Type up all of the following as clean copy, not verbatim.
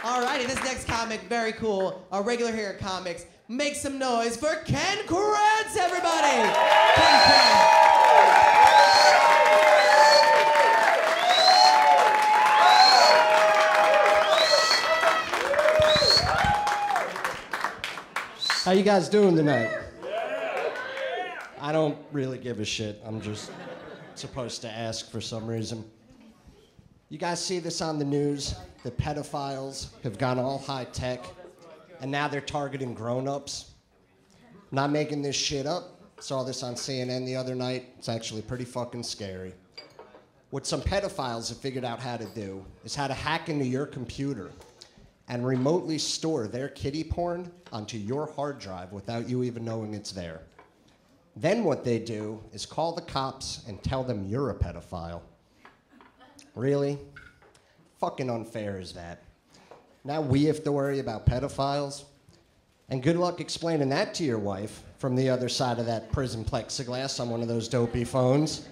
Alrighty, this next comic, very cool. A regular here at Comix. Make some noise for Ken Krantz, everybody! Ken Krantz. How you guys doing tonight? I don't really give a shit. I'm just supposed to ask for some reason. You guys see this on the news? The pedophiles have gone all high tech, and now they're targeting grown-ups. Not making this shit up. Saw this on CNN the other night. It's actually pretty fucking scary. What some pedophiles have figured out how to do is how to hack into your computer and remotely store their kiddie porn onto your hard drive without you even knowing it's there. Then what they do is call the cops and tell them you're a pedophile. Really? Fucking unfair is that. Now we have to worry about pedophiles? And good luck explaining that to your wife from the other side of that prison plexiglass on one of those dopey phones.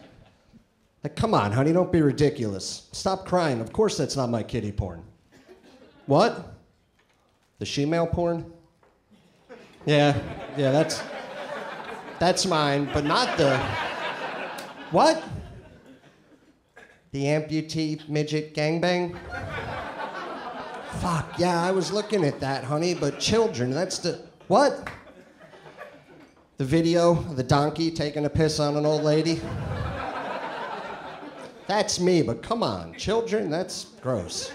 Like, come on, honey, don't be ridiculous. Stop crying. Of course that's not my kiddie porn. What? The she-male porn? Yeah, that's mine, but not the... What? The amputee midget gangbang? Fuck, yeah, I was looking at that, honey, but children, that's the... What? The video of the donkey taking a piss on an old lady? That's me, but come on, children, that's gross.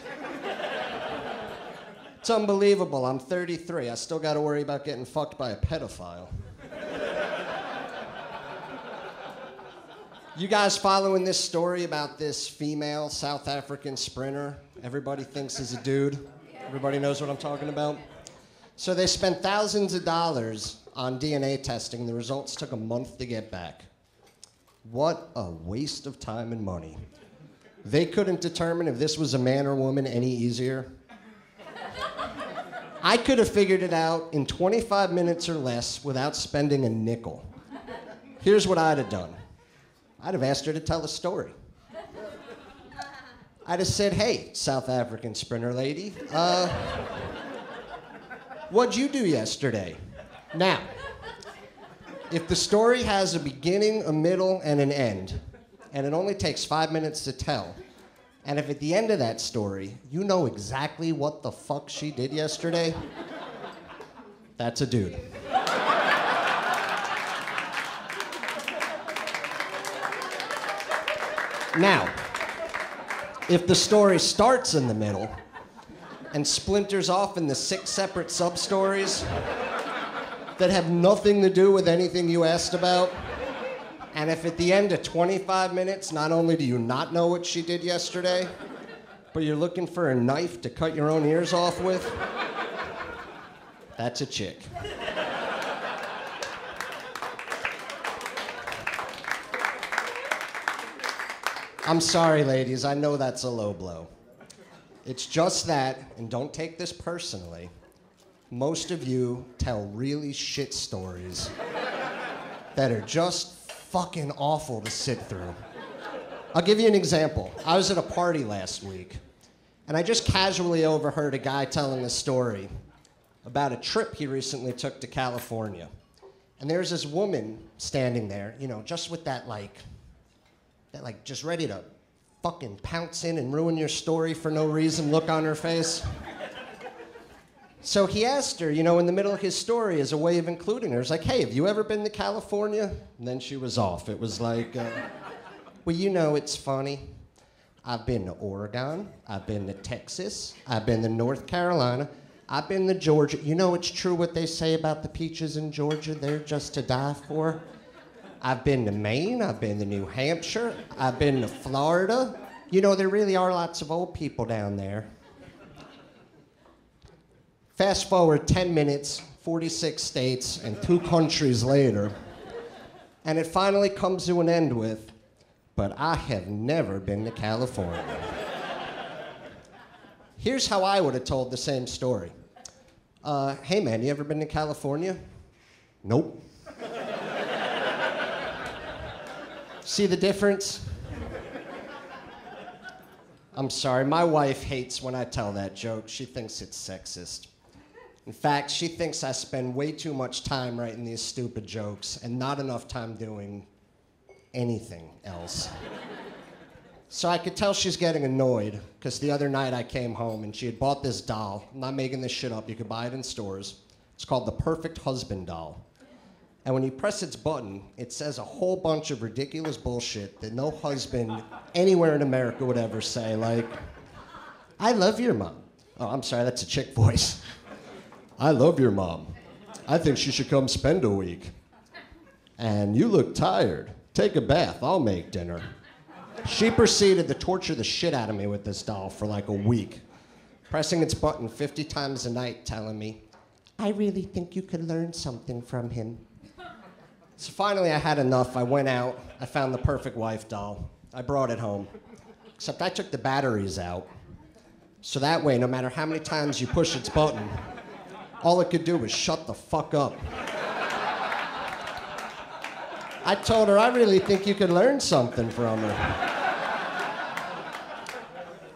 It's unbelievable. I'm 33. I still got to worry about getting fucked by a pedophile. You guys following this story about this female South African sprinter? Everybody thinks is a dude. Everybody knows what I'm talking about. So they spent thousands of dollars on DNA testing. The results took a month to get back. What a waste of time and money. They couldn't determine if this was a man or woman any easier. I could have figured it out in 25 minutes or less without spending a nickel. Here's what I'd have done. I'd have asked her to tell a story. I'd have said, hey, South African sprinter lady, what'd you do yesterday? Now, if the story has a beginning, a middle, and an end, and it only takes 5 minutes to tell, and if at the end of that story, you know exactly what the fuck she did yesterday, that's a dude. Now, if the story starts in the middle and splinters off into 6 separate sub-stories that have nothing to do with anything you asked about, and if at the end of 25 minutes, not only do you not know what she did yesterday, but you're looking for a knife to cut your own ears off with, that's a chick. I'm sorry, ladies, I know that's a low blow. It's just that, and don't take this personally, most of you tell really shit stories that are just fucking awful to sit through. I'll give you an example. I was at a party last week, and I just casually overheard a guy telling a story about a trip he recently took to California. And there's this woman standing there, you know, just with that just ready to fucking pounce in and ruin your story for no reason look on her face. So he asked her, you know, in the middle of his story as a way of including her. He's like, hey, have you ever been to California? And then she was off. It was like, well, you know, it's funny. I've been to Oregon. I've been to Texas. I've been to North Carolina. I've been to Georgia. You know, it's true what they say about the peaches in Georgia. They're just to die for. I've been to Maine. I've been to New Hampshire. I've been to Florida. You know, there really are lots of old people down there. Fast forward 10 minutes, 46 states, and 2 countries later, and it finally comes to an end with, but I have never been to California. Here's how I would have told the same story. Hey man, you ever been to California? Nope. See the difference? I'm sorry, my wife hates when I tell that joke. She thinks it's sexist. In fact, she thinks I spend way too much time writing these stupid jokes and not enough time doing anything else. So I could tell she's getting annoyed, because the other night I came home and she had bought this doll. I'm not making this shit up, you could buy it in stores. It's called the Perfect Husband doll. And when you press its button, it says a whole bunch of ridiculous bullshit that no husband anywhere in America would ever say, like, I love your mom. Oh, I'm sorry, that's a chick voice. I love your mom. I think she should come spend a week. And you look tired. Take a bath, I'll make dinner. She proceeded to torture the shit out of me with this doll for like a week, pressing its button 50 times a night, telling me, I really think you could learn something from him. So finally I had enough. I went out, I found the perfect wife doll. I brought it home, except I took the batteries out. So that way, no matter how many times you push its button, all it could do was shut the fuck up. I told her, I really think you could learn something from her.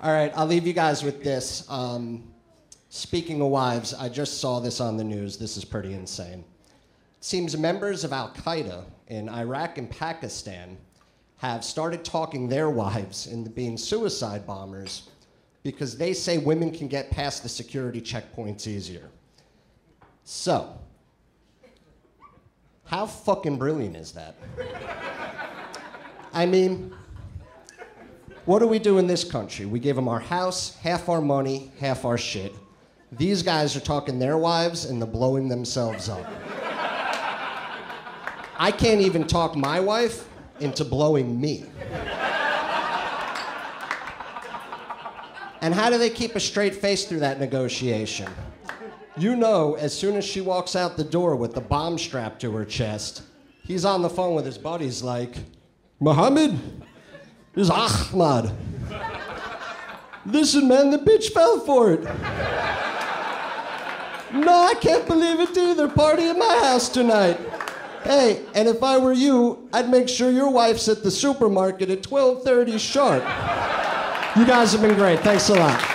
All right, I'll leave you guys with this. Speaking of wives, I just saw this on the news. This is pretty insane. It seems members of Al-Qaeda in Iraq and Pakistan have started talking their wives into being suicide bombers because they say women can get past the security checkpoints easier. So, how fucking brilliant is that? I mean, what do we do in this country? We give them our house, half our money, half our shit. These guys are talking their wives into blowing themselves up. I can't even talk my wife into blowing me. And how do they keep a straight face through that negotiation? You know, as soon as she walks out the door with the bomb strapped to her chest, he's on the phone with his buddies like, Mohammed, this is Ahmad. Listen, man, the bitch fell for it. No, I can't believe it either. Party at my house tonight. Hey, and if I were you, I'd make sure your wife's at the supermarket at 12:30 sharp. You guys have been great. Thanks a lot.